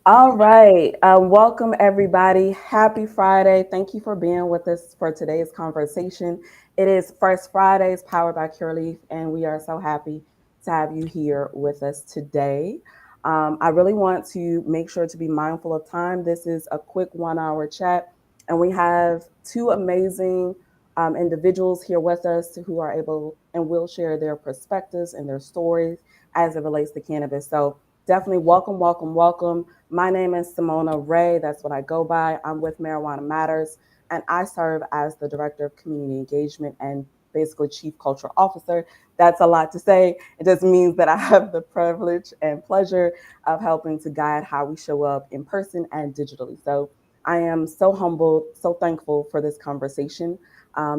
All right. Welcome, everybody. Happy Friday. Thank you for being with us for today's conversation. It is First Fridays powered by Cureleaf, and we are so happy to have you here with us today. I really want to make sure to be mindful of time. This is a quick 1 hour chat, and we have two amazing individuals here with us who are able and will share their perspectives and their stories as it relates to cannabis. So, definitely welcome, welcome, welcome. My name is Simona Ray. That's what I go by. I'm with Marijuana Matters, and I serve as the Director of Community Engagement and basically Chief Cultural Officer. That's a lot to say. It just means that I have the privilege and pleasure of helping to guide how we show up in person and digitally. So I am so humbled, so thankful for this conversation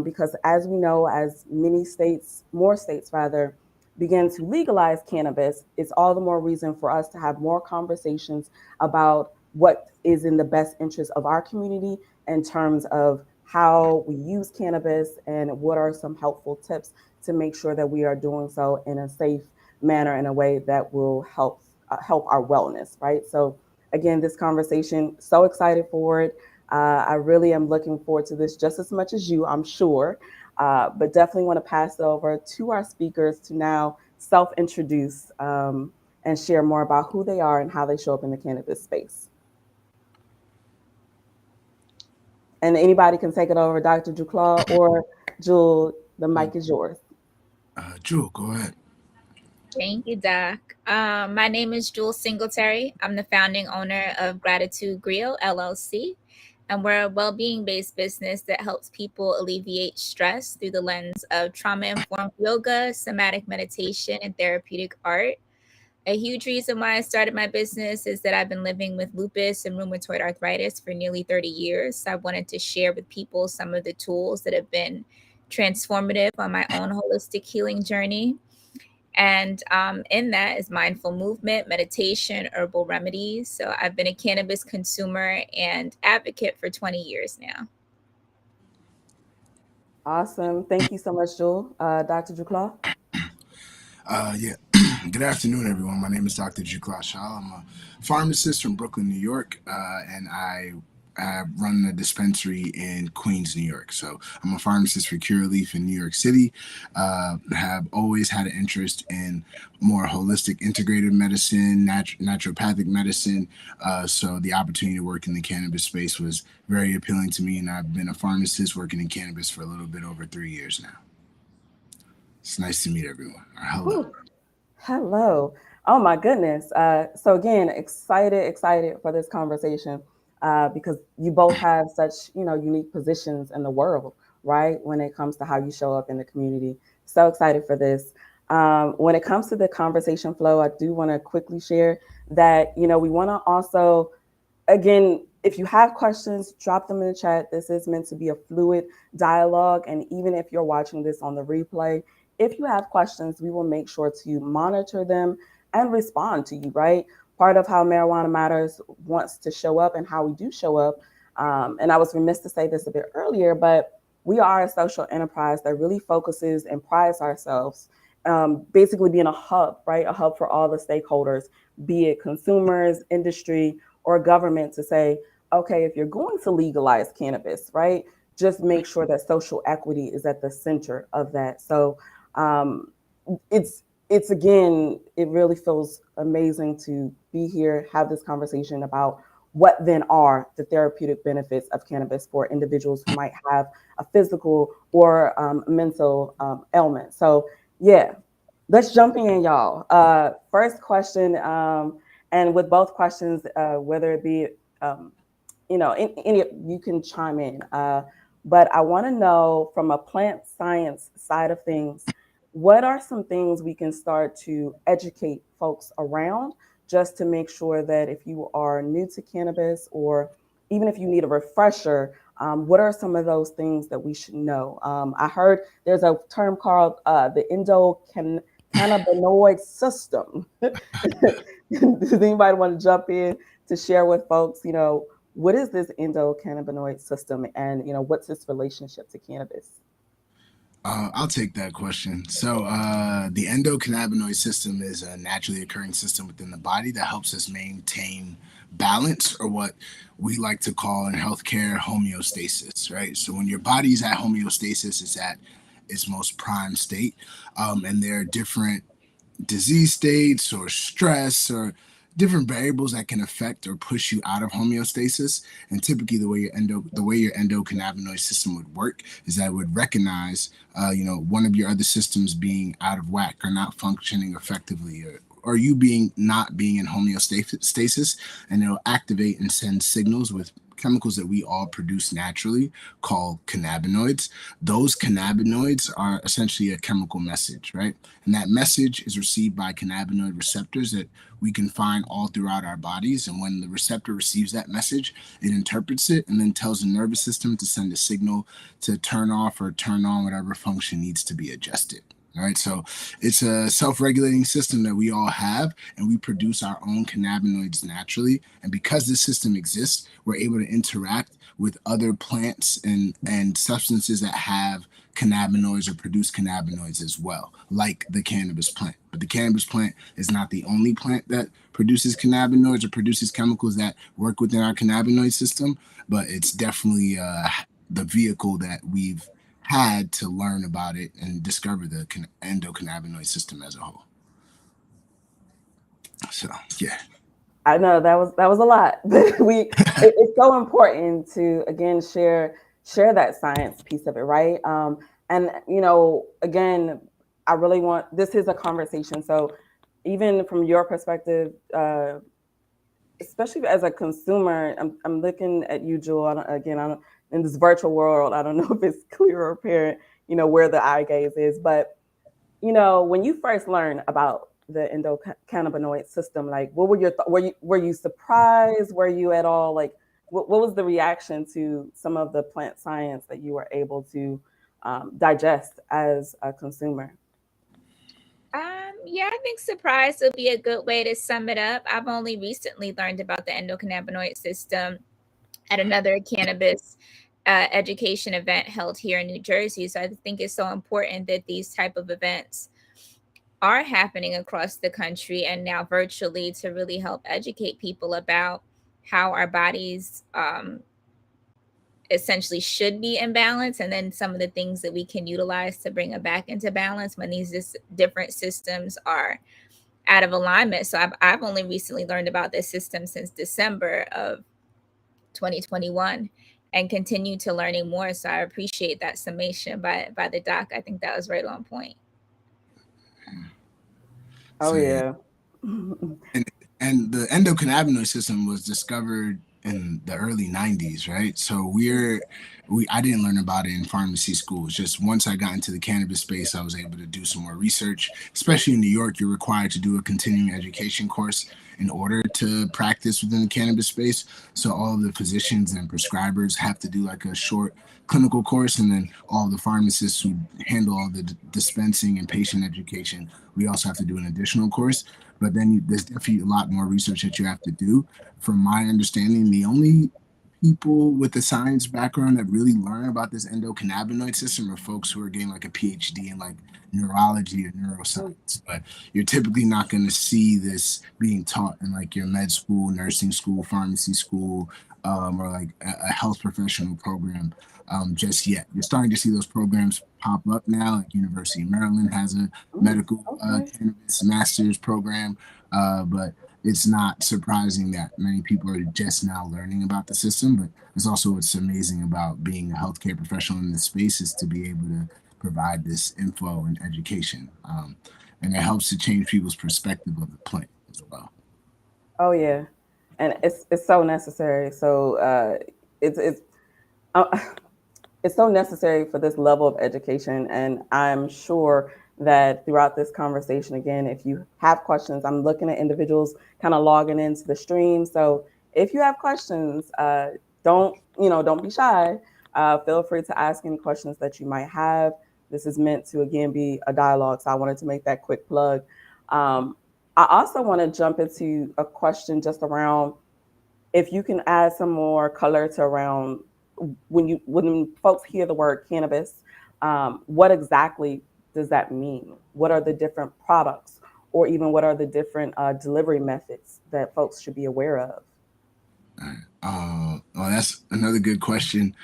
because, as we know, as many states, more states rather, begin to legalize cannabis, it's all the more reason for us to have more conversations about what is in the best interest of our community in terms of how we use cannabis and what are some helpful tips to make sure that we are doing so in a safe manner in a way that will help our wellness, right? So again, this conversation, so excited for it. I really am looking forward to this just as much as you, I'm sure. But definitely want to pass it over to our speakers to now self introduce and share more about who they are and how they show up in the cannabis space. And anybody can take it over, Dr. Duclaw or Jewel, the mic is yours. Jewel, go ahead. Thank you, Doc. My name is Jules Singletary. I'm the founding owner of Gratitude Grill LLC, and we're a well-being based business that helps people alleviate stress through the lens of trauma-informed yoga, somatic meditation, and therapeutic art. A huge reason why I started my business is that I've been living with lupus and rheumatoid arthritis for nearly 30 years. I wanted to share with people some of the tools that have been transformative on my own holistic healing journey. And in that is mindful movement, meditation, herbal remedies. So I've been a cannabis consumer and advocate for 20 years now. Awesome. Thank you so much, Jewel. Dr. Duclaw. Yeah. Good afternoon, everyone. My name is Dr. Jukla Shah. I'm a pharmacist from Brooklyn, New York, and I run a dispensary in Queens, New York. So I'm a pharmacist for Cureleaf in New York City. Have always had an interest in more holistic integrated medicine, naturopathic medicine. So the opportunity to work in the cannabis space was very appealing to me, and I've been a pharmacist working in cannabis for a little bit over 3 years now. It's nice to meet everyone. Or hello. Whew. Hello. Oh my goodness. So again, excited for this conversation because you both have such, unique positions in the world, right? When it comes to how you show up in the community. So excited for this. When it comes to the conversation flow, I do want to quickly share that, we want to also, again, if you have questions, drop them in the chat. This is meant to be a fluid dialogue. And even if you're watching this on the replay, if you have questions, we will make sure to monitor them and respond to you, right? Part of how Marijuana Matters wants to show up and how we do show up. And I was remiss to say this a bit earlier, but we are a social enterprise that really focuses and prides ourselves basically being a hub, right? A hub for all the stakeholders, be it consumers, industry, or government to say, okay, if you're going to legalize cannabis, right, just make sure that social equity is at the center of that. So um, it's again, it really feels amazing to be here, have this conversation about what then are the therapeutic benefits of cannabis for individuals who might have a physical or mental ailment. So yeah, let's jump in, y'all. First question, and with both questions, whether it be, any you can chime in. But I want to know from a plant science side of things, what are some things we can start to educate folks around just to make sure that if you are new to cannabis or even if you need a refresher, what are some of those things that we should know? I heard there's a term called the cannabinoid system. Does anybody want to jump in to share with folks, what is this endocannabinoid system and, what's its relationship to cannabis? I'll take that question. So, the endocannabinoid system is a naturally occurring system within the body that helps us maintain balance, or what we like to call in healthcare homeostasis, right? So, when your body's at homeostasis, it's at its most prime state. And there are different disease states or stress or different variables that can affect or push you out of homeostasis. And typically, the way your endocannabinoid system would work is that it would recognize, one of your other systems being out of whack or not functioning effectively, or you not being in homeostasis, and it'll activate and send signals with chemicals that we all produce naturally called cannabinoids. Those cannabinoids are essentially a chemical message, right? And that message is received by cannabinoid receptors that we can find all throughout our bodies. And when the receptor receives that message, it interprets it and then tells the nervous system to send a signal to turn off or turn on whatever function needs to be adjusted. All right, so it's a self-regulating system that we all have, and we produce our own cannabinoids naturally. And because this system exists, we're able to interact with other plants and substances that have cannabinoids or produce cannabinoids as well, like the cannabis plant. But the cannabis plant is not the only plant that produces cannabinoids or produces chemicals that work within our cannabinoid system, but it's definitely the vehicle that we've had to learn about it and discover the endocannabinoid system as a whole. So, yeah. I know that was a lot, but it's so important to again share that science piece of it, right? And again, I really want this is a conversation. So even from your perspective, especially as a consumer, I'm looking at you, Jewel. I don't, in this virtual world, I don't know if it's clear or apparent, where the eye gaze is, but when you first learned about the endocannabinoid system, like what were your were you surprised? Were you at all like what was the reaction to some of the plant science that you were able to digest as a consumer? Yeah, I think surprise would be a good way to sum it up. I've only recently learned about the endocannabinoid system at another cannabis education event held here in New Jersey. So I think it's so important that these type of events are happening across the country and now virtually to really help educate people about how our bodies essentially should be in balance, and then some of the things that we can utilize to bring it back into balance when these different systems are out of alignment. So I've only recently learned about this system since December of 2021 and continue to learning more. So I appreciate that summation by the doc. I think that was right on point. Oh So, yeah. yeah. and and the endocannabinoid system was discovered in the early 90s, right? So I didn't learn about it in pharmacy school. It's just once I got into the cannabis space, I was able to do some more research. Especially in New York, you're required to do a continuing education course in order to practice within the cannabis space. So all of the physicians and prescribers have to do like a short clinical course, and then all the pharmacists who handle all the dispensing and patient education, we also have to do an additional course. But then there's definitely a lot more research that you have to do. From my understanding, the only people with a science background that really learn about this endocannabinoid system are folks who are getting like a PhD in like neurology or neuroscience. But you're typically not going to see this being taught in like your med school, nursing school, pharmacy school, or like a health professional program just yet. You're starting to see those programs pop up now. Like University of Maryland has a medical Okay. cannabis master's program, but it's not surprising that many people are just now learning about the system. But it's also what's amazing about being a healthcare professional in this space is to be able to provide this info and education, and it helps to change people's perspective of the plant as well. Oh yeah, and it's so necessary. So it's uh, it's so necessary for this level of education. And I'm sure that throughout this conversation, again, if you have questions, I'm looking at individuals kind of logging into the stream. So if you have questions, don't be shy. Feel free to ask any questions that you might have. This is meant to again be a dialogue, so I wanted to make that quick plug. Um, I also want to jump into a question just around if you can add some more color to around when folks hear the word cannabis, what exactly does that mean? What are the different products, or even what are the different delivery methods that folks should be aware of? Well, that's another good question.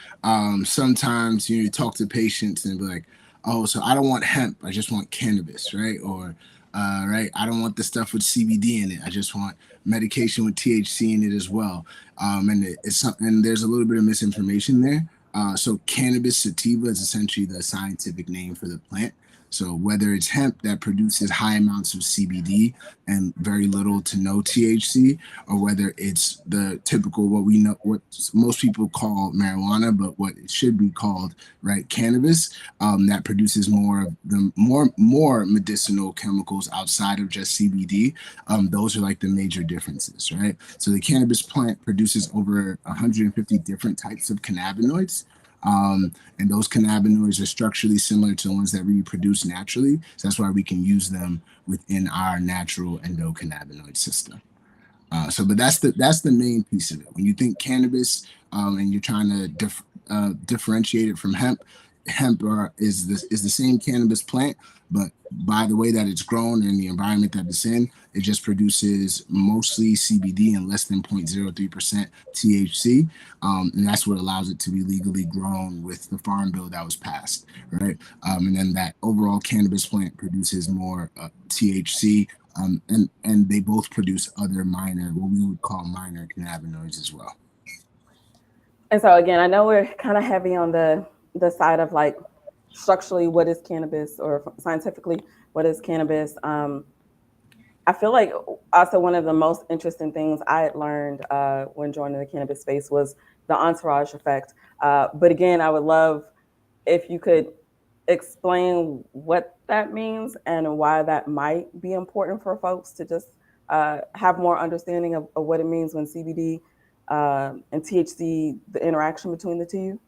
Sometimes you talk to patients and be like, "Oh, so I don't want hemp. I just want cannabis, right?" Or, "Right, I don't want the stuff with CBD in it. I just want medication with THC in it as well." It's something. There's a little bit of misinformation there. So, cannabis sativa is essentially the scientific name for the plant. So, whether it's hemp that produces high amounts of CBD and very little to no THC, or whether it's the typical what we know what most people call marijuana, but what it should be called, right, cannabis, that produces more of the more medicinal chemicals outside of just CBD. Those are like the major differences, right? So the cannabis plant produces over 150 different types of cannabinoids. And those cannabinoids are structurally similar to the ones that we produce naturally. So that's why we can use them within our natural endocannabinoid system. But that's the main piece of it. When you think cannabis, and you're trying to differentiate it from hemp, hemp is the same cannabis plant, but by the way that it's grown and the environment that it's in, it just produces mostly CBD and less than 0.03% THC, and that's what allows it to be legally grown with the farm bill that was passed, right? And then that overall cannabis plant produces more THC, and they both produce other minor, what we would call minor cannabinoids as well. And so again, I know we're kind of heavy on the side of like structurally what is cannabis, or scientifically what is cannabis. I feel like also one of the most interesting things I had learned when joining the cannabis space was the entourage effect. But again, I would love if you could explain what that means and why that might be important for folks to just have more understanding of what it means when CBD and THC, the interaction between the two.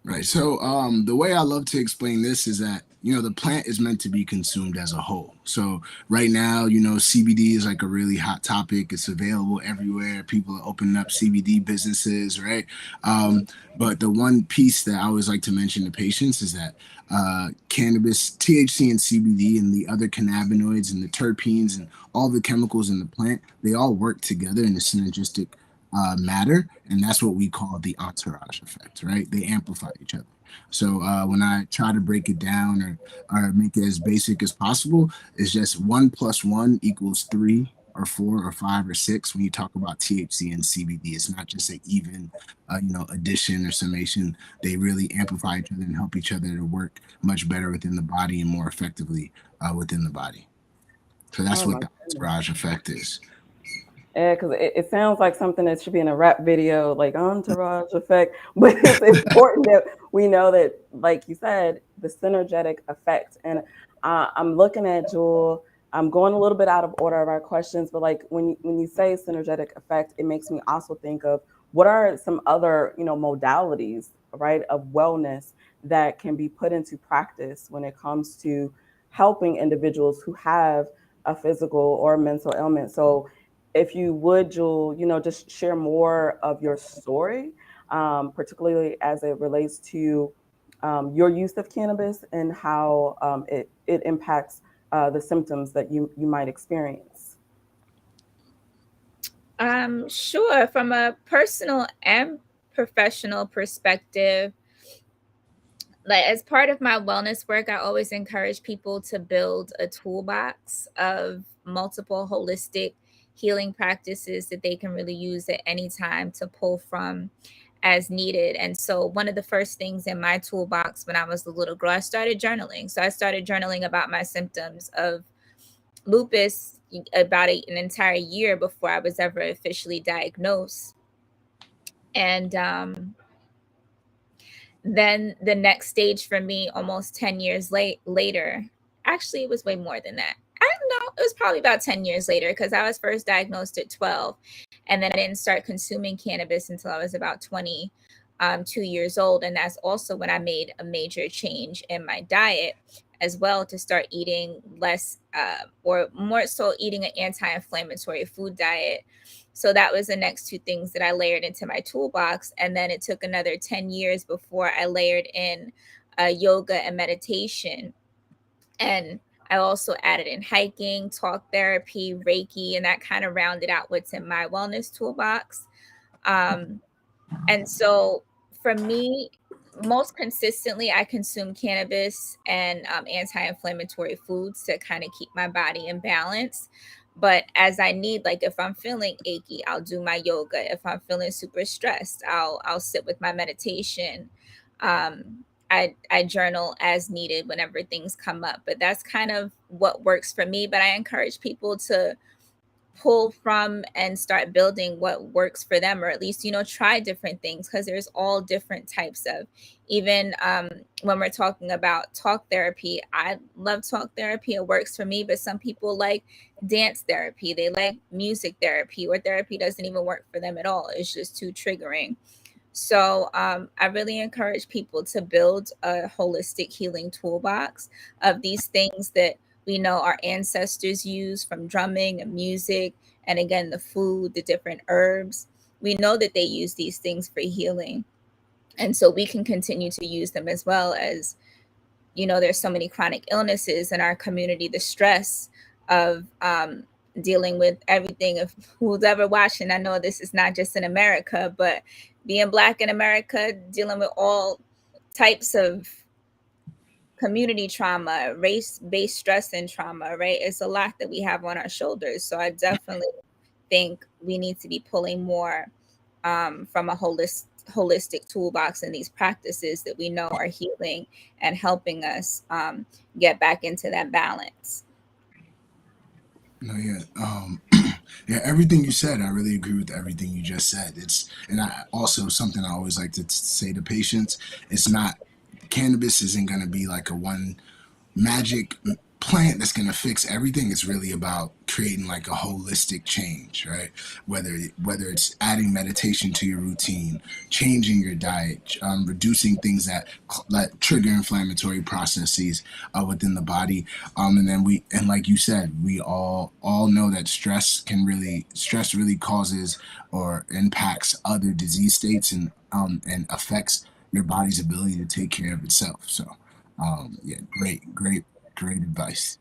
Right. So the way I love to explain this is that the plant is meant to be consumed as a whole. So right now, CBD is like a really hot topic. It's available everywhere. People are opening up CBD businesses, right? Um, but the one piece that I always like to mention to patients is that cannabis, THC, and CBD, and the other cannabinoids and the terpenes and all the chemicals in the plant, they all work together in a synergistic matter, and that's what we call the entourage effect, right? They amplify each other. So when I try to break it down, or make it as basic as possible, it's just one plus one equals three or four or five or six. When you talk about THC and CBD, it's not just an even, addition or summation. They really amplify each other and help each other to work much better within the body and more effectively within the body. So that's Oh what my the goodness. entourage effect is. Yeah, because it sounds like something that should be in a rap video, like entourage effect. But it's important that we know that, like you said, the synergetic effect. And I'm looking at Jewel. I'm going a little bit out of order of our questions, but like when you say synergetic effect, it makes me also think of what are some other modalities, right, of wellness that can be put into practice when it comes to helping individuals who have a physical or mental ailment. So if you would, Jewel, just share more of your story, particularly as it relates to your use of cannabis and how it impacts the symptoms that you might experience. Sure. From a personal and professional perspective, like as part of my wellness work, I always encourage people to build a toolbox of multiple holistic healing practices that they can really use at any time to pull from as needed. And so, one of the first things in my toolbox when I was a little girl, I started journaling. So, I started journaling about my symptoms of lupus about an entire year before I was ever officially diagnosed. And then the next stage for me, almost 10 years later, actually, it was way more than that. I don't know, it was probably about 10 years later because I was first diagnosed at 12. And then I didn't start consuming cannabis until I was about 20. 2 years old. And that's also when I made a major change in my diet as well, to start eating less, or more so eating an anti inflammatory food diet. So that was the next two things that I layered into my toolbox. And then it took another 10 years before I layered in yoga and meditation. And I also added in hiking, talk therapy, Reiki, and that kind of rounded out what's in my wellness toolbox. Um, and so for me, most consistently, I consume cannabis and anti inflammatory foods to kind of keep my body in balance. But as I need, like if I'm feeling achy, I'll do my yoga. If I'm feeling super stressed, I'll sit with my meditation. I journal as needed whenever things come up. But that's kind of what works for me. But I encourage people to pull from and start building what works for them, or at least try different things, because there's all different types of, even when we're talking about talk therapy. I love talk therapy, it works for me, but some people like dance therapy, they like music therapy, or therapy doesn't even work for them at all, it's just too triggering. So I really encourage people to build a holistic healing toolbox of these things that we know our ancestors used, from drumming and music, and again, the food, the different herbs. We know that they use these things for healing. And so we can continue to use them as well. As there's so many chronic illnesses in our community, the stress of dealing with everything. If who's ever watching, I know this is not just in America, but being Black in America, dealing with all types of community trauma, race-based stress and trauma, right? It's a lot that we have on our shoulders. So I definitely think we need to be pulling more from a holistic toolbox in these practices that we know are healing and helping us get back into that balance. No, yeah, yeah. Everything you said, I really agree with everything you just said. It's and I also something I always like to say to patients. It's not cannabis isn't going to be like a one magic plant that's going to fix everything. It's really about creating like a holistic change, right? Whether it's adding meditation to your routine, changing your diet, reducing things that trigger inflammatory processes within the body. And then and like you said, we all know that stress really causes or impacts other disease states, and affects your body's ability to take care of itself. So yeah, great advice.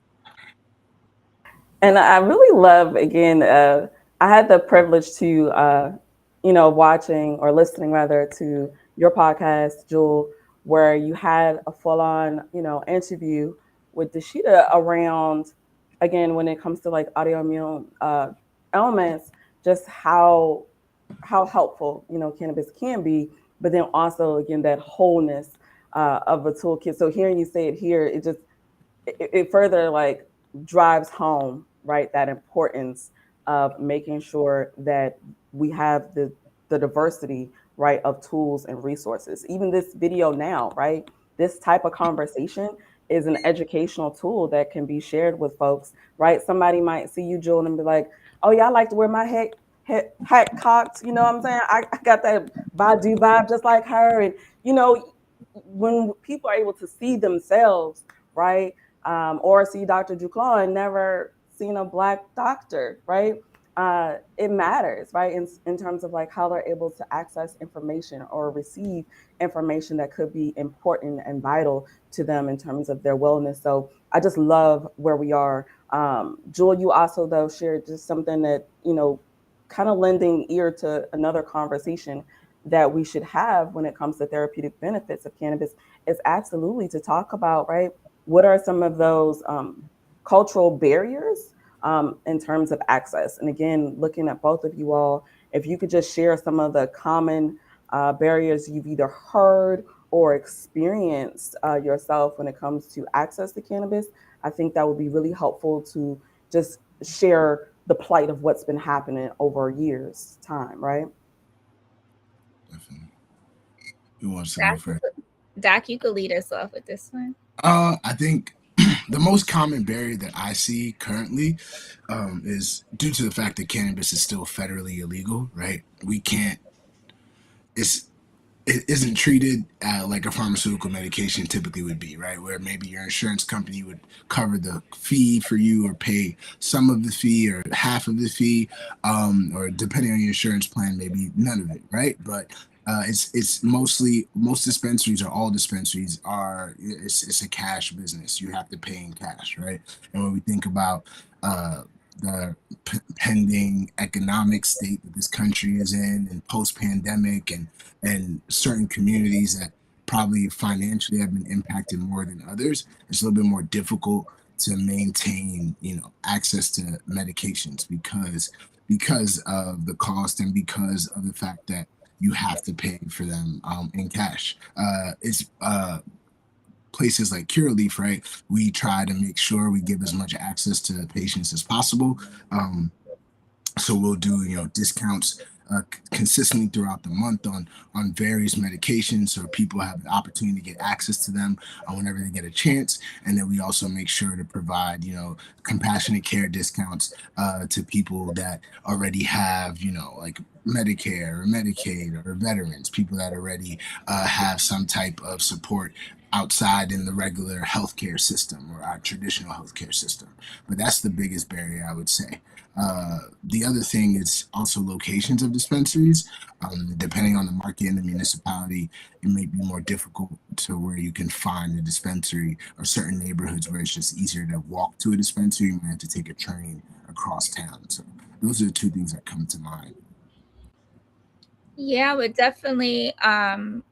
And I really love, again, I had the privilege to, watching or listening rather to your podcast, Jewel, where you had a full on, interview with Deshita around, again, when it comes to like autoimmune ailments, just how helpful, cannabis can be, but then also, again, that wholeness of a toolkit. So hearing you say it here, it further like drives home, right, that importance of making sure that we have the diversity, right, of tools and resources. Even this video now, right, this type of conversation is an educational tool that can be shared with folks, right? Somebody might see you, Jewel, and be like, oh yeah, I like to wear my hat cocked, you know what I'm saying? I got that Badu vibe just like her. And when people are able to see themselves, right, or see Dr. Duclaw and never seen a Black doctor, right? It matters, right? In terms of like how they're able to access information or receive information that could be important and vital to them in terms of their wellness. So I just love where we are. Jewel, you also though shared just something that, kind of lending ear to another conversation that we should have when it comes to therapeutic benefits of cannabis is absolutely to talk about, right, what are some of those cultural barriers in terms of access? And again, looking at both of you all, if you could just share some of the common barriers you've either heard or experienced yourself when it comes to access to cannabis, I think that would be really helpful to just share the plight of what's been happening over years' time, right? Definitely. Who wants to go Doc, you first? could, Doc, you could lead us off with this one. I think the most common barrier that I see currently is due to the fact that cannabis is still federally illegal. Right? We can't. It's it isn't treated like a pharmaceutical medication typically would be, right? Where maybe your insurance company would cover the fee for you or pay some of the fee or half of the fee, or depending on your insurance plan, maybe none of it, right? But it's mostly most dispensaries or all dispensaries are it's a cash business. You have to pay in cash, right? And when we think about uh, the pending economic state that this country is in and post pandemic and certain communities that probably financially have been impacted more than others, it's a little bit more difficult to maintain, access to medications because of the cost and because of the fact that you have to pay for them in cash. It's places like Curaleaf, right? We try to make sure we give as much access to patients as possible. Um, so we'll do discounts consistently throughout the month on various medications so people have the opportunity to get access to them whenever they get a chance. And then we also make sure to provide compassionate care discounts to people that already have like Medicare or Medicaid or veterans, people that already have some type of support outside in the regular healthcare system or our traditional healthcare system. But that's the biggest barrier, I would say. The other thing is also locations of dispensaries. Depending on the market and the municipality, it may be more difficult to where you can find a dispensary or certain neighborhoods where it's just easier to walk to a dispensary. You might have to take a train across town. So those are the two things that come to mind. Yeah, I would definitely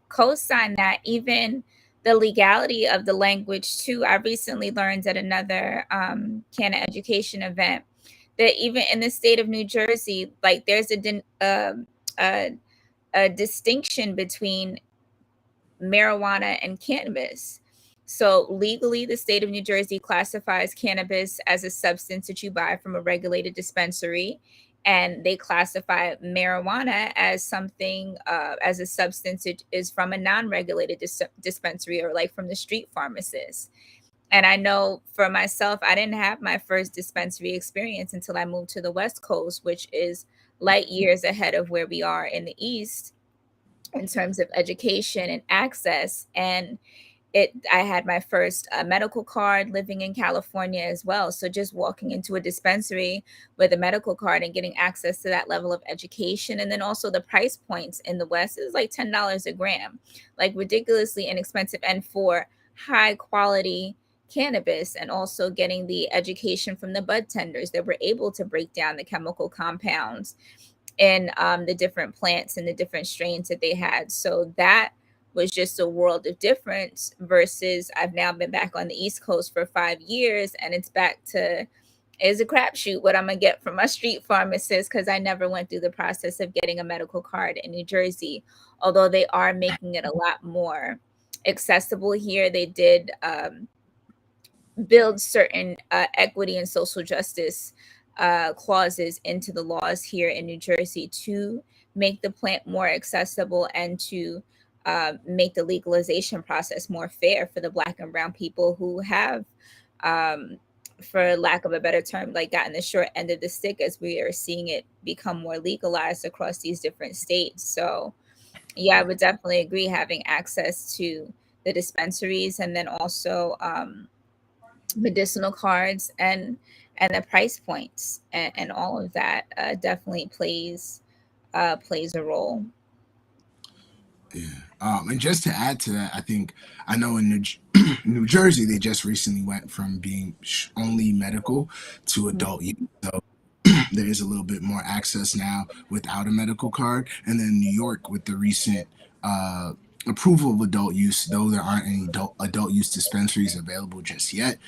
co-sign that. Even the legality of the language too. I recently learned at another Canna education event that even in the state of New Jersey, like there's a, a distinction between marijuana and cannabis. So, legally, the state of New Jersey classifies cannabis as a substance that you buy from a regulated dispensary. And they classify marijuana as something, as a substance that is from a non regulated dispensary or like from the street pharmacist. And I know for myself, I didn't have my first dispensary experience until I moved to the West Coast, which is light years ahead of where we are in the East in terms of education and access. And I had my first medical card living in California as well. So just walking into a dispensary with a medical card and getting access to that level of education, and then also the price points in the West is like $10 a gram, like ridiculously inexpensive, and for high quality cannabis. And also getting the education from the bud tenders that were able to break down the chemical compounds in the different plants and the different strains that they had. So that was just a world of difference versus I've now been back on the East Coast for 5 years, and it's back to is a crapshoot what I'm gonna get from my street pharmacist because I never went through the process of getting a medical card in New Jersey. Although they are making it a lot more accessible here, they did build certain equity and social justice clauses into the laws here in New Jersey to make the plant more accessible and to make the legalization process more fair for the Black and Brown people who have, um, for lack of a better term, like gotten the short end of the stick as we are seeing it become more legalized across these different states. So, yeah, I would definitely agree having access to the dispensaries and then also medicinal cards and the price points and all of that definitely plays a role. Yeah. And just to add to that, I think I know in New Jersey they just recently went from being only medical to adult use. So there is a little bit more access now without a medical card. And then New York with the recent uh, approval of adult use, though there aren't any adult use dispensaries available just yet,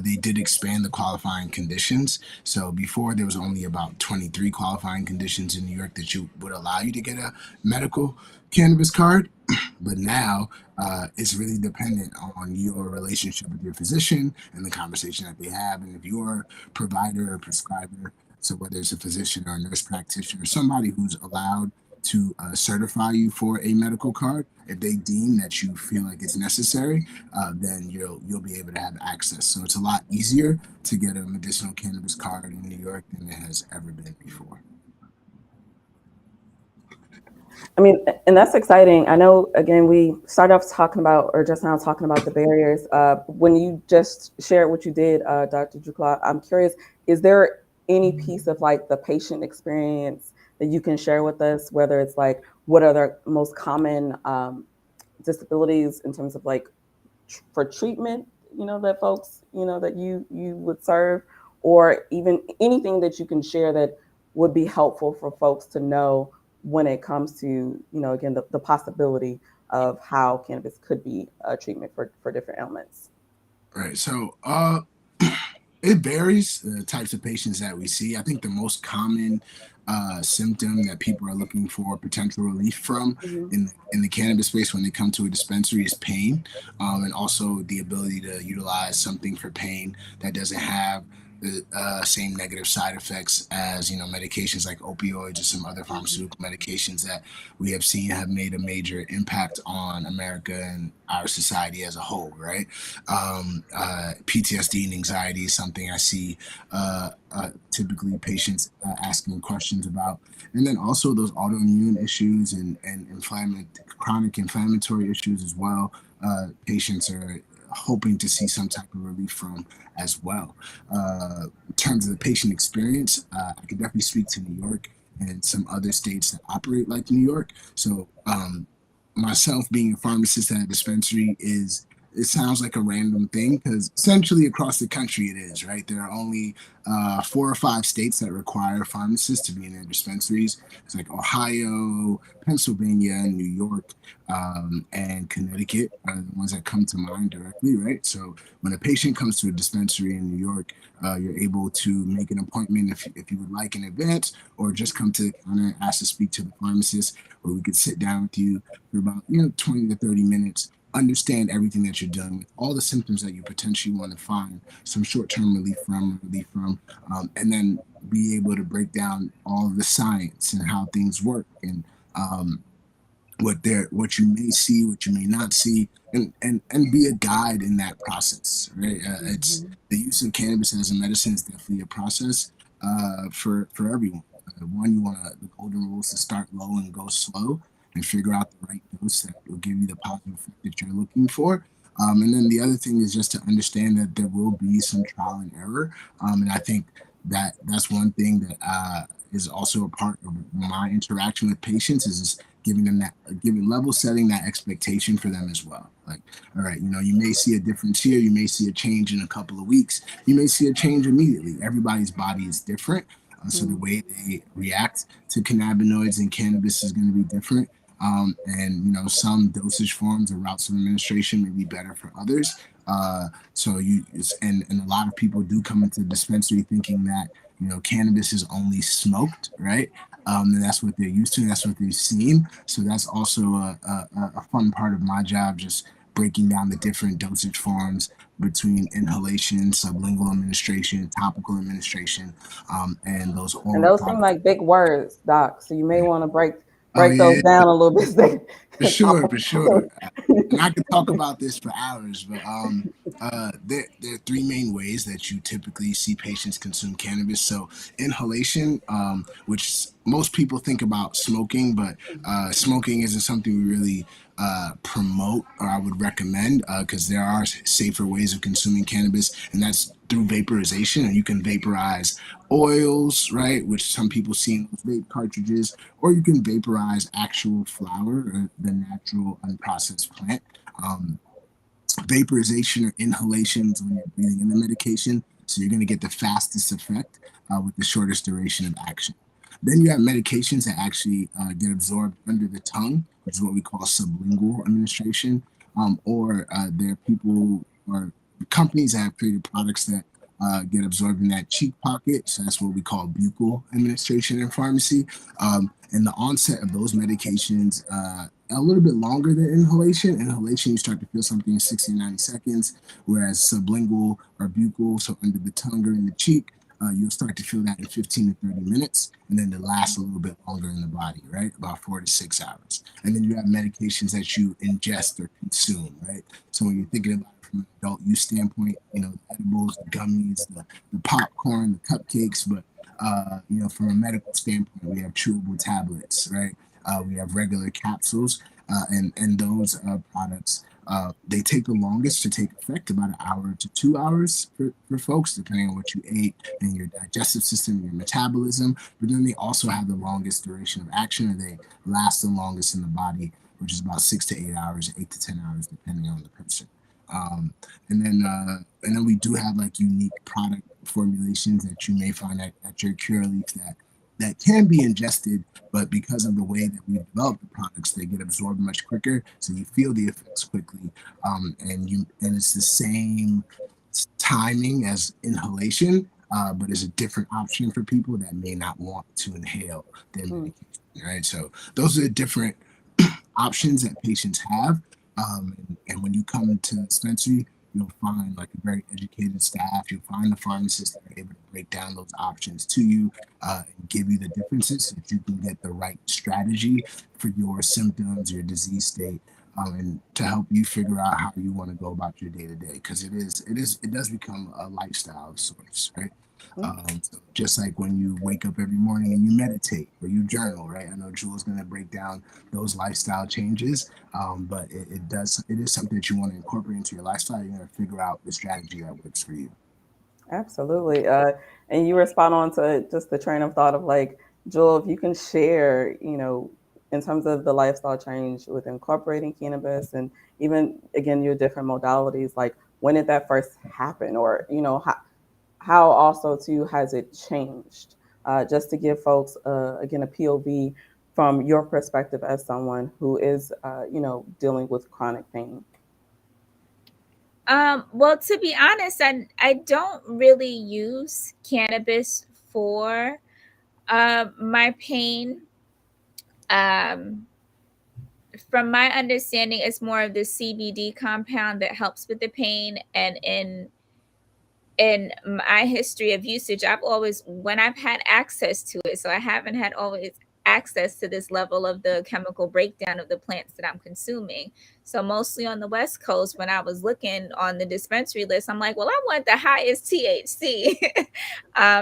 they did expand the qualifying conditions. So before there was only about 23 qualifying conditions in New York that you would allow you to get a medical cannabis card. But now it's really dependent on your relationship with your physician and the conversation that they have. And if your provider or prescriber, so whether it's a physician or a nurse practitioner, somebody who's allowed to certify you for a medical card, if they deem that you feel like it's necessary, then you'll be able to have access. So it's a lot easier to get a medicinal cannabis card in New York than it has ever been before. I mean, and that's exciting. I know, again, we started off talking about, or just now talking about the barriers. When you just shared what you did, Dr. Ducla, I'm curious, is there any piece of like the patient experience that you can share with us, whether it's like what are the most common disabilities in terms of like for treatment, that folks, that you would serve, or even anything that you can share that would be helpful for folks to know when it comes to, again, the possibility of how cannabis could be a treatment for different ailments. Right. So it varies the types of patients that we see. I think the most common symptom that people are looking for potential relief from Mm-hmm. in the cannabis space when they come to a dispensary is pain, and also the ability to utilize something for pain that doesn't have the same negative side effects as medications like opioids or some other pharmaceutical medications that we have seen have made a major impact on America and our society as a whole. Right. PTSD and anxiety is something I see typically patients asking questions about. And then also those autoimmune issues and chronic inflammatory issues as well. Patients are hoping to see some type of relief from as well. In terms of the patient experience, I could definitely speak to New York and some other states that operate like New York. So, myself being a pharmacist at a dispensary is it sounds like a random thing because essentially across the country it is right. There are only 4 or 5 states that require pharmacists to be in their dispensaries. It's like Ohio, Pennsylvania, New York, and Connecticut are the ones that come to mind directly, right? So when a patient comes to a dispensary in New York, you're able to make an appointment if you would like in advance, or just come to the counter and ask to speak to the pharmacist, where we could sit down with you for about 20 to 30 minutes, understand everything that you're dealing with, all the symptoms that you potentially want to find some short-term relief from, and then be able to break down all of the science and how things work, and um, what you may see, what you may not see, and be a guide in that process. Right? It's Mm-hmm. the use of cannabis as a medicine is definitely a process for everyone. One, you want the golden rules to start low and go slow, and figure out the right dose that will give you the positive effect that you're looking for. And then the other thing is just to understand that there will be some trial and error. And I think that that's one thing that is also a part of my interaction with patients is just giving them that, giving level setting that expectation for them as well. Like, all right, you may see a difference here, you may see a change in a couple of weeks, you may see a change immediately. Everybody's body is different, so the way they react to cannabinoids and cannabis is going to be different. And some dosage forms or routes of administration may be better for others. So and a lot of people do come into the dispensary thinking that cannabis is only smoked, right? And that's what they're used to. That's what they've seen. So that's also a fun part of my job, just breaking down the different dosage forms between inhalation, sublingual administration, topical administration, and those And oral those seem products. like big words, Doc. So you may want to break Oh break those yeah, down a little bit. for sure, for sure. And I could talk about this for hours, but there are three main ways that you typically see patients consume cannabis. So inhalation, which most people think about smoking, but smoking isn't something we really promote or I would recommend, because there are safer ways of consuming cannabis, and that's through vaporization. And you can vaporize oils, right, which some people see in those vape cartridges, or you can vaporize actual flower, or the natural unprocessed plant. Um, Vaporization or inhalations when you're breathing in the medication. So you're going to get the fastest effect with the shortest duration of action. Then you have medications that actually get absorbed under the tongue, which is what we call sublingual administration. Or there are people or companies that have created products that get absorbed in that cheek pocket. So that's what we call buccal administration in pharmacy. And the onset of those medications a little bit longer than inhalation. Inhalation, you start to feel something in 60 to 90 seconds, whereas sublingual or buccal, so under the tongue or in the cheek, you'll start to feel that in 15 to 30 minutes, and then to last a little bit longer in the body, right? About 4 to 6 hours. And then you have medications that you ingest or consume, right? So when you're thinking about it from an adult use standpoint, the edibles, the gummies, the popcorn, the cupcakes, but from a medical standpoint, we have chewable tablets, right? We have regular capsules, and those products. They take the longest to take effect, about an hour to 2 hours for folks, depending on what you ate and your digestive system, your metabolism. But then they also have the longest duration of action, and they last the longest in the body, which is about 6 to 8 hours, 8 to 10 hours, depending on the person. Um, and then we do have like unique product formulations that you may find at your Curaleaf that can be ingested, but because of the way that we've developed the products, they get absorbed much quicker, so you feel the effects quickly, and it's the same timing as inhalation, but it's a different option for people that may not want to inhale their Mm, medication. Right, so those are the different options that patients have. And when you come to the dispensary, you'll find like a very educated staff. You'll find the pharmacists that are able to break down those options to you, and give you the differences so that you can get the right strategy for your symptoms, your disease state, and to help you figure out how you want to go about your day to day. Because it does become a lifestyle of sorts, right? mm. So just like when you wake up every morning and you meditate or you journal, right? I know Jewel's going to break down those lifestyle changes, but it is something that you want to incorporate into your lifestyle. You're going to figure out the strategy that works for you. Absolutely. And you were spot on to just the train of thought of like, Joel, if you can share, in terms of the lifestyle change with incorporating cannabis and even again your different modalities, like when did that first happen, or how also too has it changed? Just to give folks again a POV from your perspective as someone who is dealing with chronic pain. Well, to be honest, I don't really use cannabis for my pain. Um, from my understanding, it's more of the CBD compound that helps with the pain. And in my history of usage, I've always, when I've had access to it, so I haven't had always access to this level of the chemical breakdown of the plants that I'm consuming. So mostly on the West Coast, when I was looking on the dispensary list, I'm like, well, I want the highest THC,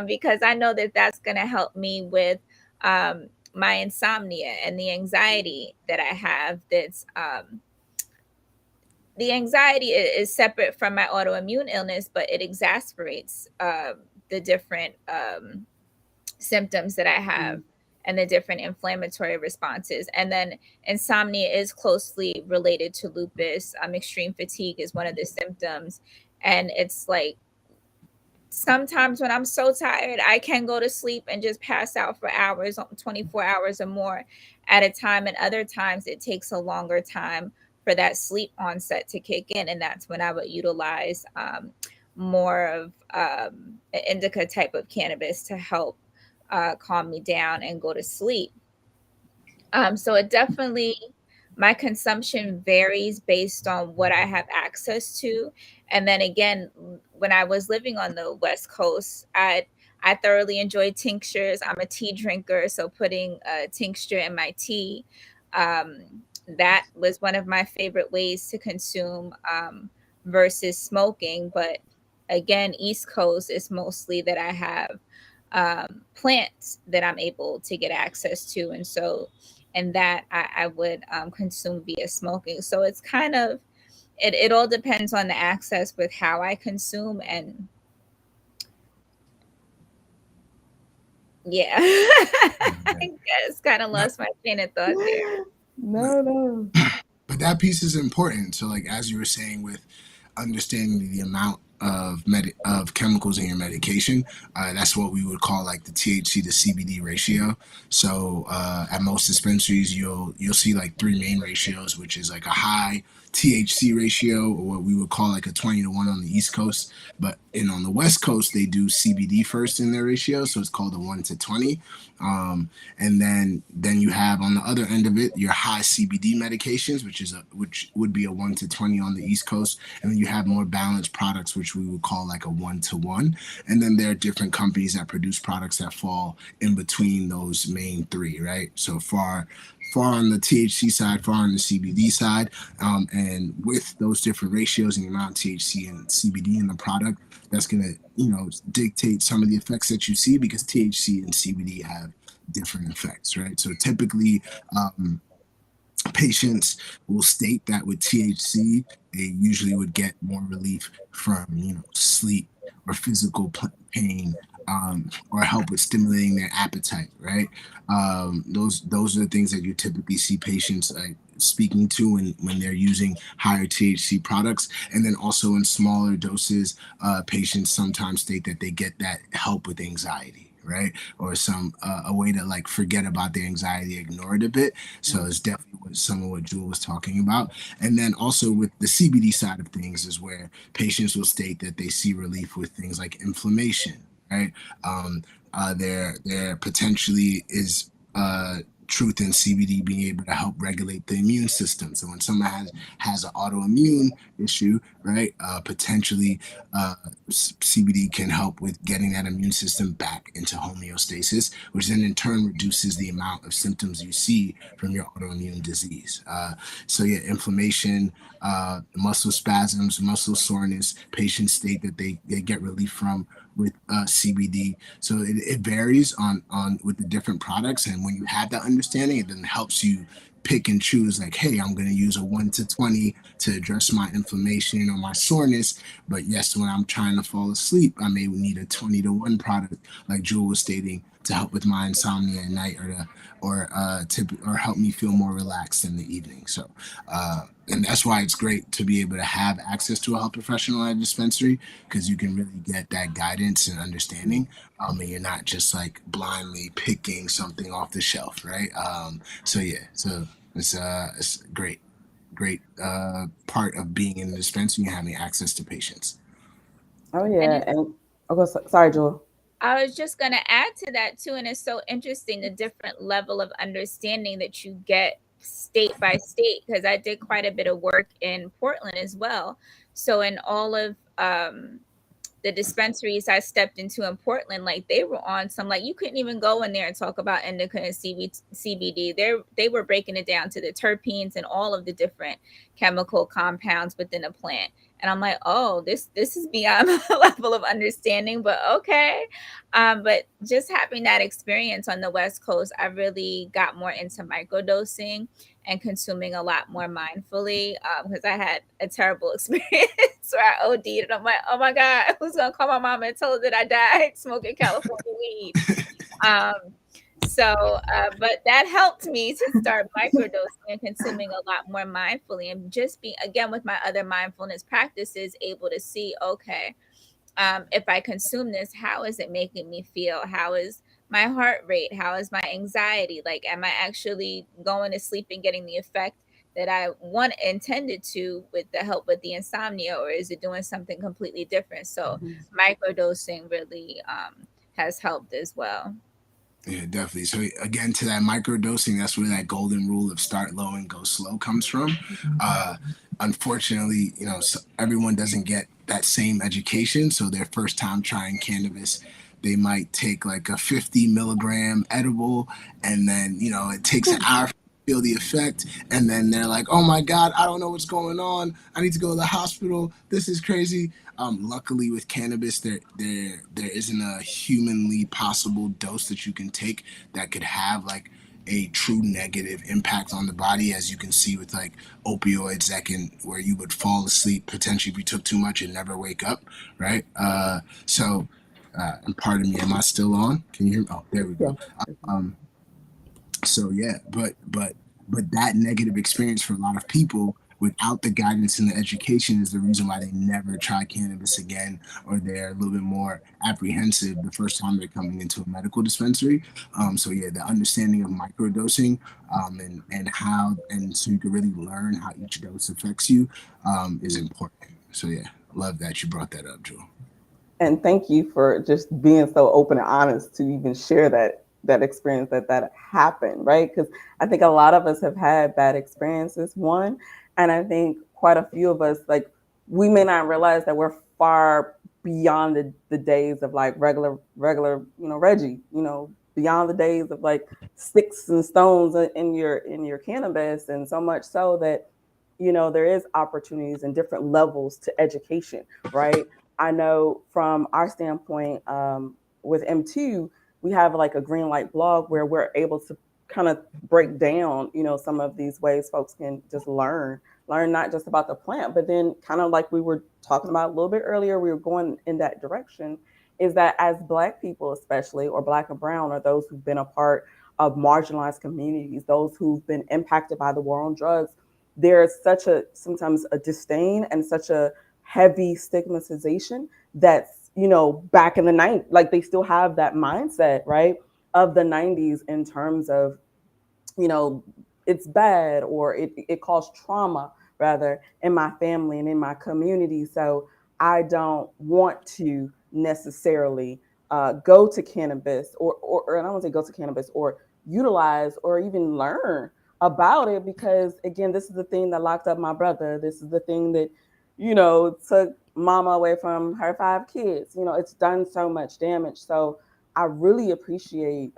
because I know that that's going to help me with my insomnia and the anxiety that I have. That's The anxiety is separate from my autoimmune illness, but it exasperates the different symptoms that I have Mm, and the different inflammatory responses. And then insomnia is closely related to lupus. Extreme fatigue is one of the symptoms. And it's like sometimes when I'm so tired, I can go to sleep and just pass out for hours, 24 hours or more at a time. And other times it takes a longer time for that sleep onset to kick in. And that's when I would utilize more of an indica type of cannabis to help calm me down and go to sleep. So it definitely, my consumption varies based on what I have access to. And then again, when I was living on the West Coast, I thoroughly enjoyed tinctures. I'm a tea drinker, so putting a tincture in my tea, um, that was one of my favorite ways to consume, versus smoking. But again, East Coast is mostly that I have plants that I'm able to get access to, and so and that I would consume via smoking. So it's kind of, it all depends on the access with how I consume. And yeah, I guess kind of But lost my train of thought there. but No, no. but that piece is important. So like as you were saying with understanding the amount of chemicals in your medication, that's what we would call like the THC to CBD ratio. So at most dispensaries, you'll see like three main ratios, which is like a high THC ratio, or what we would call like a 20 to 1 on the East Coast. But on the West Coast, they do CBD first in their ratio, so it's called a 1 to 20. And then you have on the other end of it your high CBD medications, which would be a 1 to 20 on the East Coast, and then you have more balanced products, which we would call like a 1 to 1. And then there are different companies that produce products that fall in between those main three, right? So far on the THC side, far on the CBD side, and with those different ratios and the amount of THC and CBD in the product, that's gonna dictate some of the effects that you see, because THC and CBD have different effects, right? So typically, um, patients will state that with THC, they usually would get more relief from, sleep or physical pain, or help with stimulating their appetite, right? Those are the things that you typically see patients speaking to when they're using higher THC products. And then also in smaller doses, patients sometimes state that they get that help with anxiety, right? Or some a way to like forget about their anxiety, ignore it a bit. So it's definitely some of what Jewel was talking about. And then also with the CBD side of things is where patients will state that they see relief with things like inflammation, right? Um, there potentially is truth in CBD being able to help regulate the immune system. So when someone has an autoimmune issue, right, potentially uh, CBD can help with getting that immune system back into homeostasis, which then in turn reduces the amount of symptoms you see from your autoimmune disease. So yeah, inflammation, muscle spasms, muscle soreness, patients state that they get relief from with CBD. So it varies on with the different products, and when you have that understanding, it then helps you pick and choose like, hey, I'm going to use a 1 to 20 to address my inflammation or my soreness. But yes, when I'm trying to fall asleep, I may need a 20 to 1 product, like Jewel was stating, to help with my insomnia at night, or help me feel more relaxed in the evening. So and that's why it's great to be able to have access to a health professional at a dispensary, because you can really get that guidance and understanding, and you're not just like blindly picking something off the shelf, right? So yeah, so it's great part of being in the dispensary and having access to patients. Oh And yeah, it's and sorry, Jewel. I was just going to add to that too. And it's so interesting the different level of understanding that you get state by state, because I did quite a bit of work in Portland as well. So, in all of the dispensaries I stepped into in Portland, like they were on some, like you couldn't even go in there and talk about indica and CBD. They were breaking it down to the terpenes and all of the different chemical compounds within a plant. And I'm like, oh, this is beyond my level of understanding, but okay. But just having that experience on the West Coast, I really got more into microdosing and consuming a lot more mindfully, because I had a terrible experience where I OD'd and I'm like, oh my God, who's gonna call my mom and tell her that I died smoking California weed? Um, but that helped me to start microdosing and consuming a lot more mindfully, and just being, again, with my other mindfulness practices, able to see, okay, if I consume this, how is it making me feel? How is my heart rate? How is my anxiety? Like, am I actually going to sleep and getting the effect that I want intended to with the help with the insomnia, or is it doing something completely different? So, microdosing really has helped as well. Yeah, definitely. So again, to that micro dosing, that's where that golden rule of start low and go slow comes from. Uh, Unfortunately, everyone doesn't get that same education. So their first time trying cannabis, they might take like a 50 milligram edible, and then it takes an hour to feel the effect, and then they're like, "Oh my God, I don't know what's going on. I need to go to the hospital. This is crazy." Luckily, with cannabis, there isn't a humanly possible dose that you can take that could have like a true negative impact on the body, as you can see with like opioids that can where you would fall asleep potentially if you took too much and never wake up, right? And pardon me, am I still on? Can you hear me? Oh, there we go. Yeah. Um, so yeah, but that negative experience for a lot of people without the guidance and the education is the reason why they never try cannabis again, or they're a little bit more apprehensive the first time they're coming into a medical dispensary. So yeah, the understanding of microdosing, and so you can really learn how each dose affects you, is important. So yeah, love that you brought that up, Joel. And thank you for just being so open and honest to even share that experience that happened, right? Because I think a lot of us have had bad experiences, one, and I think quite a few of us, like, we may not realize that we're far beyond the days of like regular Reggie, beyond the days of like sticks and stones in your cannabis, and so much so that there is opportunities and different levels to education, right? I know from our standpoint, with M2, we have like a green light blog where we're able to kind of break down, some of these ways folks can just learn not just about the plant, but then kind of like we were talking about a little bit earlier, we were going in that direction, is that as Black people, especially, or Black and Brown, or those who've been a part of marginalized communities, those who've been impacted by the war on drugs, there's such a sometimes a disdain and such a heavy stigmatization that's, back in the 90s, like they still have that mindset, right, of the 90s in terms of, you know, it's bad, or it caused trauma rather in my family and in my community. So I don't want to necessarily go to cannabis, or I don't want to say go to cannabis, or utilize or even learn about it, because again, this is the thing that locked up my brother. This is the thing that, took mama away from her 5 kids. It's done so much damage. So I really appreciate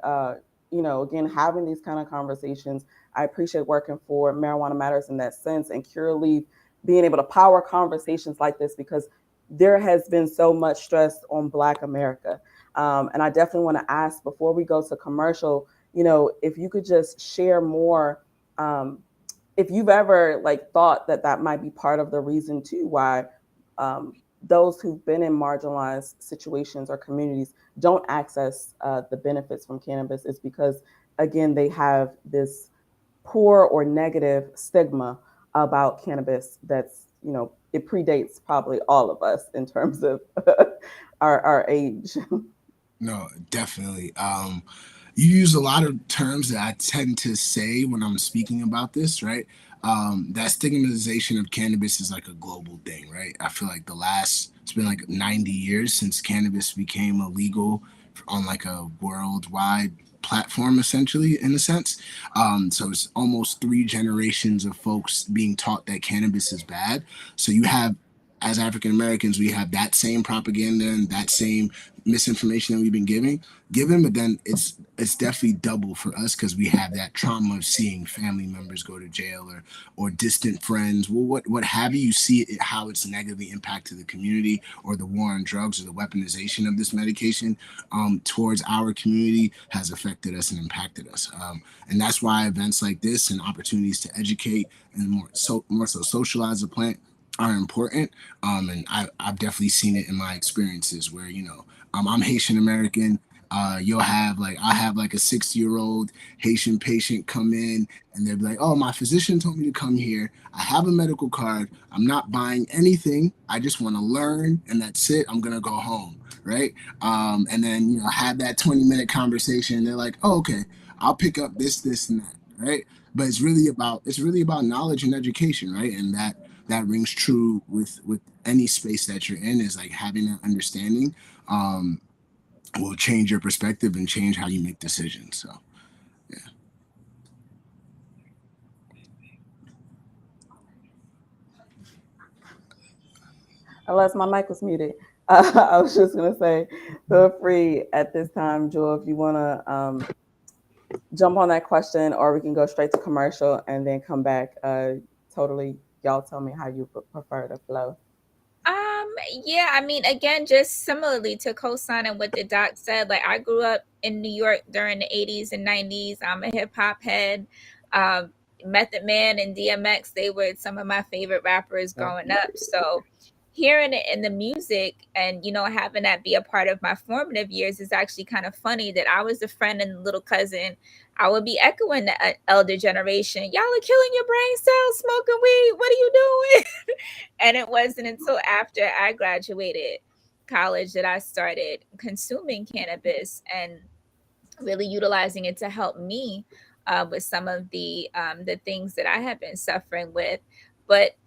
again, having these kind of conversations. I appreciate working for Marijuana Matters in that sense, and Curaleaf being able to power conversations like this, because there has been so much stress on Black America. And I definitely want to ask, before we go to commercial, if you could just share more, um, if you've ever like thought that that might be part of the reason too why those who've been in marginalized situations or communities don't access the benefits from cannabis, is because again they have this poor or negative stigma about cannabis that's, it predates probably all of us in terms of our age. No, definitely. You use a lot of terms that I tend to say when I'm speaking about this, right? That stigmatization of cannabis is like a global thing, right? I feel like it's been like 90 years since cannabis became illegal on like a worldwide platform, essentially, in a sense. So it's almost 3 generations of folks being taught that cannabis is bad. So you have, as African Americans, we have that same propaganda and that same misinformation that we've been given, but then it's definitely double for us because we have that trauma of seeing family members go to jail, or distant friends, well, what have you, see it, how it's negatively impacted the community, or the war on drugs, or the weaponization of this medication towards our community has affected us and impacted us. And that's why events like this and opportunities to educate and more so socialize the plant are important. And I've definitely seen it in my experiences where, I'm Haitian American. I have like a 60-year-old Haitian patient come in, and they'll be like, "Oh, my physician told me to come here. I have a medical card. I'm not buying anything. I just want to learn, and that's it. I'm gonna go home." Right? And then have that 20-minute conversation. They're like, "Oh, okay, I'll pick up this, and that." Right? But it's really about knowledge and education, right? And that rings true with any space that you're in, is like having that understanding um, will change your perspective and change how you make decisions. So yeah. Unless my mic was muted. I was just gonna say, feel free at this time, Joel, if you wanna jump on that question, or we can go straight to commercial and then come back. Totally, y'all tell me how you prefer to flow. Um, yeah, I mean, again, just similarly to co-sign and what the doc said, like I grew up in New York during the 80s and 90s. I'm a hip hop head. Um, Method Man and DMX, they were some of my favorite rappers Yeah. growing up. So hearing it in the music and, having that be a part of my formative years is actually kind of funny that I was the friend and little cousin. I would be echoing the elder generation. Y'all are killing your brain cells, smoking weed. What are you doing? And it wasn't until after I graduated college that I started consuming cannabis and really utilizing it to help me with some of the things that I have been suffering with. But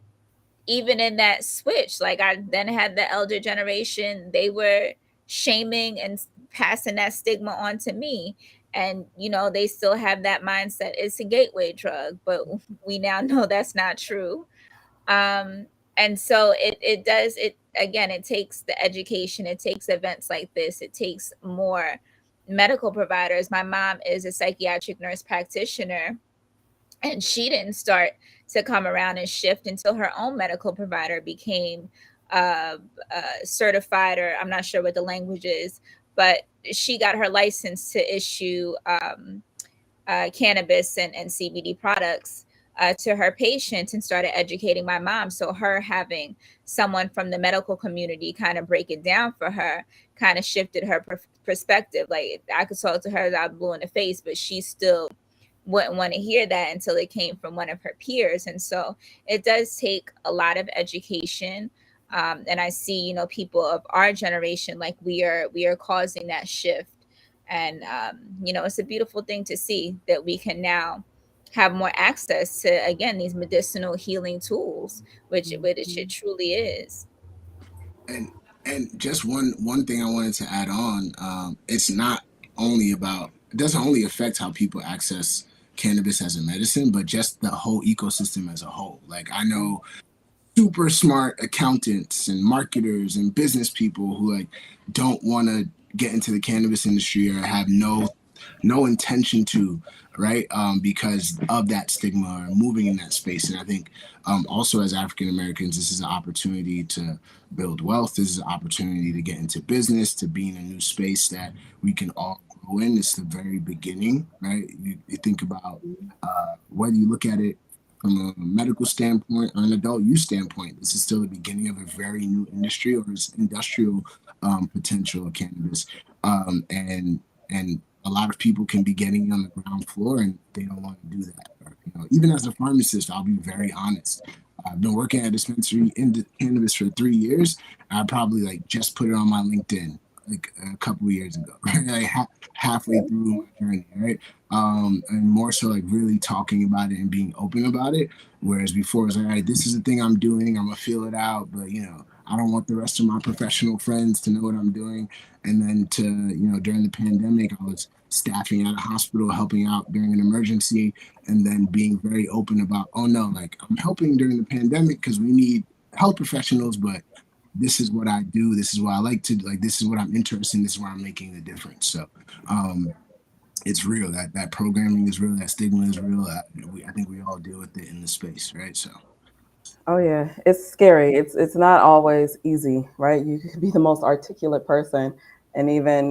even in that switch, like I then had the elder generation, they were shaming and passing that stigma on to me. And they still have that mindset, it's a gateway drug, but we now know that's not true. um and so it does it again. It takes the education, it takes events like this, it takes more medical providers. My mom is a psychiatric nurse practitioner, and she didn't start to come around and shift until her own medical provider became uh, certified, or I'm not sure what the language is, but she got her license to issue cannabis and CBD products to her patients and started educating my mom. So her having someone from the medical community kind of break it down for her kind of shifted her perspective. Like I could talk to her out blue in the face, but she still wouldn't want to hear that until it came from one of her peers. And so it does take a lot of education. And I see, people of our generation, like we are causing that shift. And it's a beautiful thing to see that we can now have more access to, again, these medicinal healing tools, which it Mhm. truly is. and and just one thing I wanted to add on, it's not only about, it doesn't only affect how people access cannabis as a medicine, but just the whole ecosystem as a whole. Like I know super smart accountants and marketers and business people who like don't want to get into the cannabis industry or have no intention to, right, because of that stigma or moving in that space. And I think also as African Americans, this is an opportunity to build wealth. This is an opportunity to get into business, to be in a new space that we can all grow in. It's the very beginning, right? You think about whether you look at it from a medical standpoint or an adult use standpoint, this is still the beginning of a very new industry, or its industrial potential of cannabis. And a lot of people can be getting on the ground floor and they don't want to do that. Or, even as a pharmacist, I'll be very honest. I've been working at a dispensary in cannabis for 3 years. I probably like just put it on my LinkedIn like a couple of years ago, right? Like halfway through my journey, right? And more so like really talking about it and being open about it. Whereas before, it's like, all right, this is the thing I'm doing. I'm gonna feel it out, but I don't want the rest of my professional friends to know what I'm doing. And then during the pandemic, I was staffing at a hospital, helping out during an emergency, and then being very open about, oh no, like I'm helping during the pandemic because we need health professionals, but this is what I do. This is what I like to like. This is what I'm interested in. This is where I'm making the difference. So, um, it's real. That programming is real. That stigma is real. I think we all deal with it in the space, right? So, Oh yeah, it's scary. It's not always easy, right? You could be the most articulate person, and even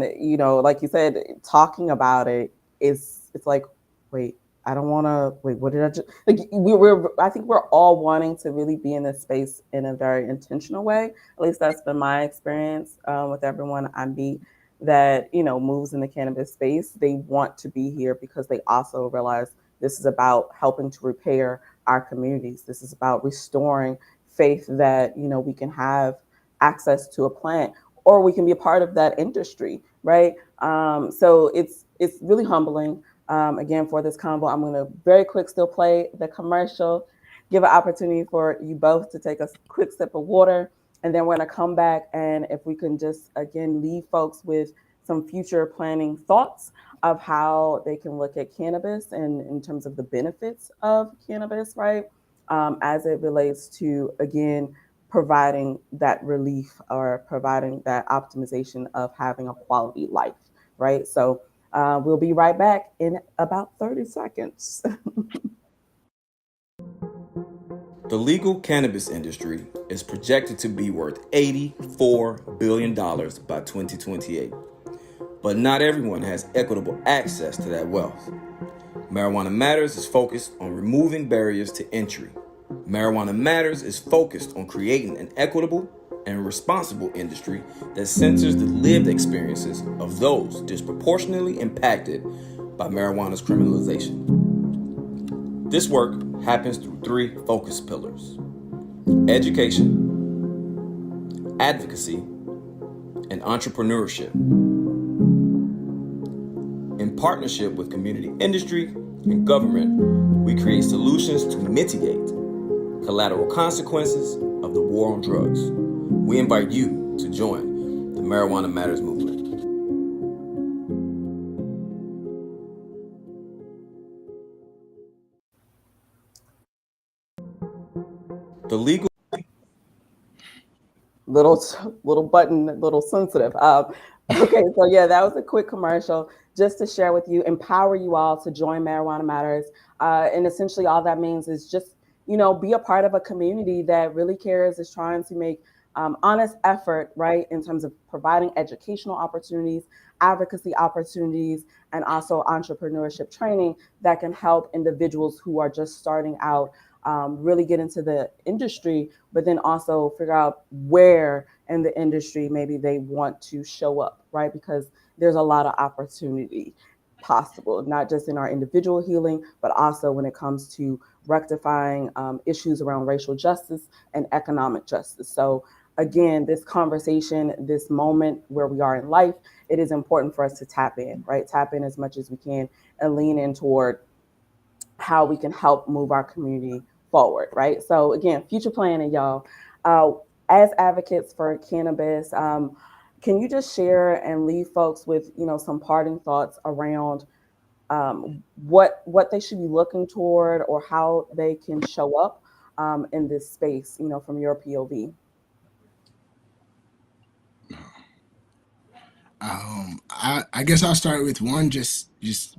like you said, talking about it is it's like, wait, I don't want to. Wait, what did I just like? We're I think we're all wanting to really be in this space in a very intentional way. At least that's been my experience with everyone I meet that moves in the cannabis space. They want to be here because they also realize this is about helping to repair our communities. This is about restoring faith that we can have access to a plant or we can be a part of that industry, right? So it's really humbling. Again, for this combo, I'm going to very quick still play the commercial, give an opportunity for you both to take a quick sip of water, and then we're going to come back and if we can just again leave folks with some future planning thoughts of how they can look at cannabis and in terms of the benefits of cannabis, right? As it relates to, again, providing that relief or providing that optimization of having a quality life, right? So we'll be right back in about 30 seconds. The legal cannabis industry is projected to be worth $84 billion by 2028. But not everyone has equitable access to that wealth. Marijuana Matters is focused on removing barriers to entry. Marijuana Matters is focused on creating an equitable and responsible industry that centers the lived experiences of those disproportionately impacted by marijuana's criminalization. This work happens through three focus pillars: education, advocacy, and entrepreneurship. In partnership with community industry and government, we create solutions to mitigate collateral consequences of the war on drugs. We invite you to join the Marijuana Matters movement. The legal little little button, little sensitive. Okay, so yeah, that was a quick commercial just to share with you, empower you all to join Marijuana Matters, and essentially all that means is just be a part of a community that really cares, is trying to make honest effort, right, in terms of providing educational opportunities, advocacy opportunities, and also entrepreneurship training that can help individuals who are just starting out really get into the industry, but then also figure out where in the industry maybe they want to show up, right? Because there's a lot of opportunity possible, not just in our individual healing, but also when it comes to rectifying issues around racial justice and economic justice. So, again, this conversation, this moment where we are in life, it is important for us to tap in, right? Tap in as much as we can and lean in toward how we can help move our community forward, right? So, again, future planning, y'all. As advocates for cannabis, can you just share and leave folks with some parting thoughts around what they should be looking toward or how they can show up in this space, from your POV? I guess I'll start with one. Just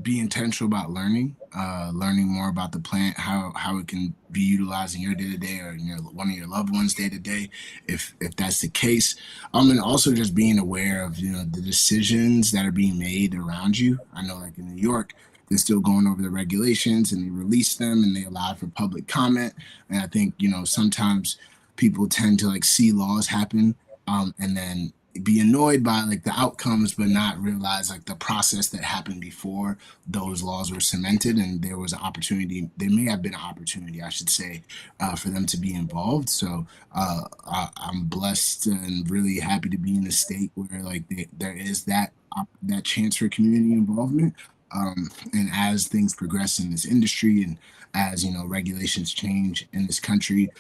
be intentional about learning, learning more about the plant, how it can be utilized in your day to day or one of your loved ones day to day, if that's the case. And also just being aware of the decisions that are being made around you. I know, like in New York, they're still going over the regulations and they release them and they allow for public comment. And I think sometimes people tend to like see laws happen, and then be annoyed by like the outcomes but not realize like the process that happened before those laws were cemented, and there may have been an opportunity, I should say, for them to be involved. So I'm blessed and really happy to be in a state where like there is that chance for community involvement. And as things progress in this industry, and as regulations change in this country,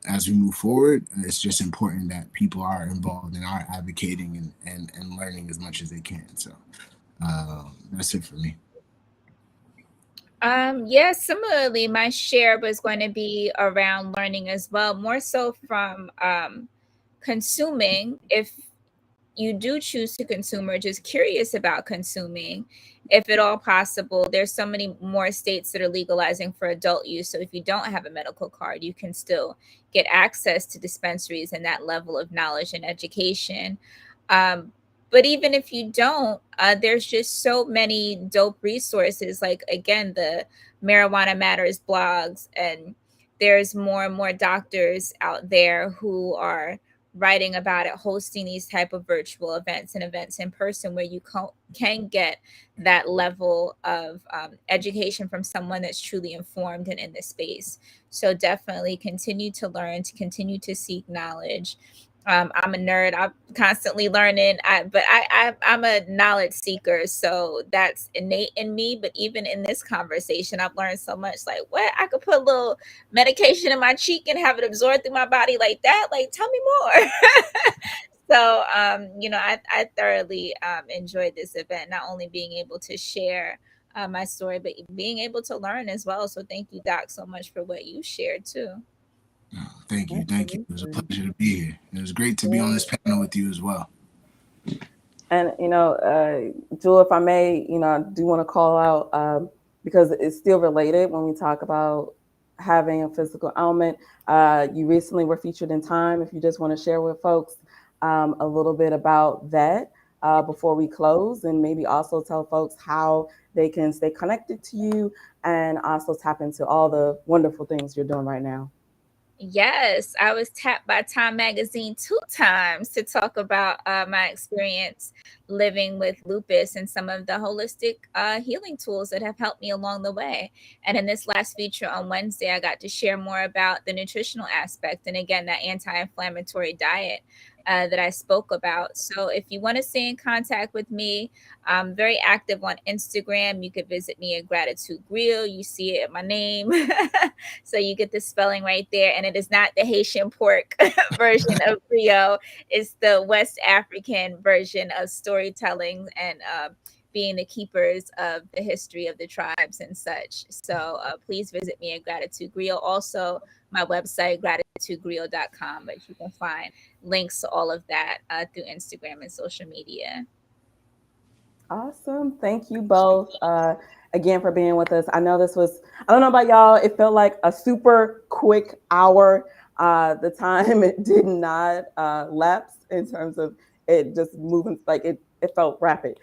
as we move forward, it's just important that people are involved and are advocating and learning as much as they can. So that's it for me. Yeah, similarly, my share was going to be around learning as well, more so from consuming. If you do choose to consume or just curious about consuming, if at all possible, there's so many more states that are legalizing for adult use. So if you don't have a medical card, you can still get access to dispensaries and that level of knowledge and education. Um, but even if you don't, there's just so many dope resources. Like again, the Marijuana Matters blogs, and there's more and more doctors out there who are writing about it, hosting these type of virtual events and events in person where you can get that level of education from someone that's truly informed and in the space. So definitely continue to learn, to continue to seek knowledge. I'm a nerd. I'm constantly learning. I'm a knowledge seeker, so that's innate in me. But even in this conversation, I've learned so much. Like, what, I could put a little medication in my cheek and have it absorbed through my body like that. Like, tell me more. So, I thoroughly enjoyed this event. Not only being able to share my story, but being able to learn as well. So, thank you, Doc, so much for what you shared too. Thank you, thank you. It was a Absolutely. pleasure to be here. It was great to be on Yeah. this panel with you as well. And Jewel, if I may, I do want to call out because it's still related when we talk about having a physical ailment. You recently were featured in Time. If you just want to share with folks a little bit about that before we close, and maybe also tell folks how they can stay connected to you and also tap into all the wonderful things you're doing right now. Yes, I was tapped by Time Magazine 2 times to talk about my experience living with lupus and some of the holistic healing tools that have helped me along the way. And in this last feature on Wednesday, I got to share more about the nutritional aspect and again, that anti inflammatory diet. That I spoke about. So, if you want to stay in contact with me, I'm very active on Instagram. You could visit me at Gratitude Grill. You see it in my name. So you get the spelling right there. And it is not the Haitian pork version of Creole, it's the West African version of storytelling and being the keepers of the history of the tribes and such. So please visit me at Gratitude Griot. Also, my website, gratitudegriot.com, but you can find links to all of that through Instagram and social media. Awesome. Thank you both again for being with us. I know this was, I don't know about y'all, it felt like a super quick hour. The time it did not lapse in terms of it just moving, like it felt rapid,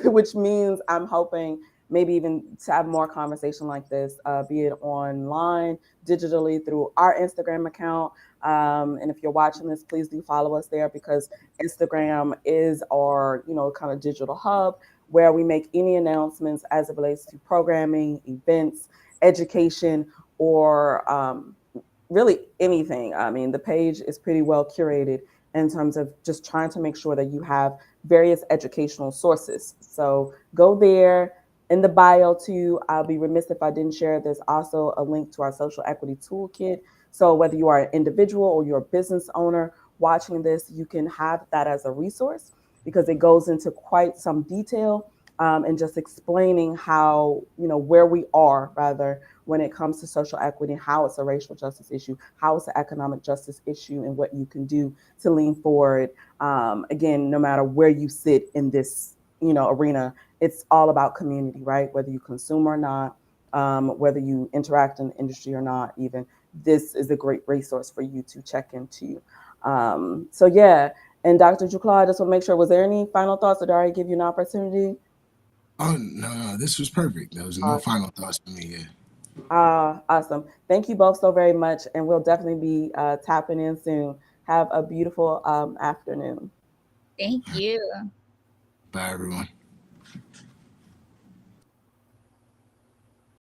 which means I'm hoping maybe even to have more conversation like this, be it online, digitally through our Instagram account. And if you're watching this, please do follow us there because Instagram is our, kind of digital hub where we make any announcements as it relates to programming, events, education, or really anything. I mean, the page is pretty well curated in terms of just trying to make sure that you have various educational sources. So go there. In the bio too, I'll be remiss if I didn't share. There's also a link to our social equity toolkit. So whether you are an individual or you're a business owner watching this, you can have that as a resource because it goes into quite some detail, and just explaining how, where we are rather when it comes to social equity, how it's a racial justice issue, how it's an economic justice issue, and what you can do to lean forward. Again, no matter where you sit in this, arena, it's all about community, right? Whether you consume or not, whether you interact in the industry or not, even this is a great resource for you to check into. So yeah, and Dr. Juclaw, I just want to make sure, was there any final thoughts, or did I already give you an opportunity? Oh no, no, this was perfect. There was no Awesome. final thoughts for me. Yeah. Awesome. Thank you both so very much. And we'll definitely be tapping in soon. Have a beautiful afternoon. Thank you. Bye, everyone.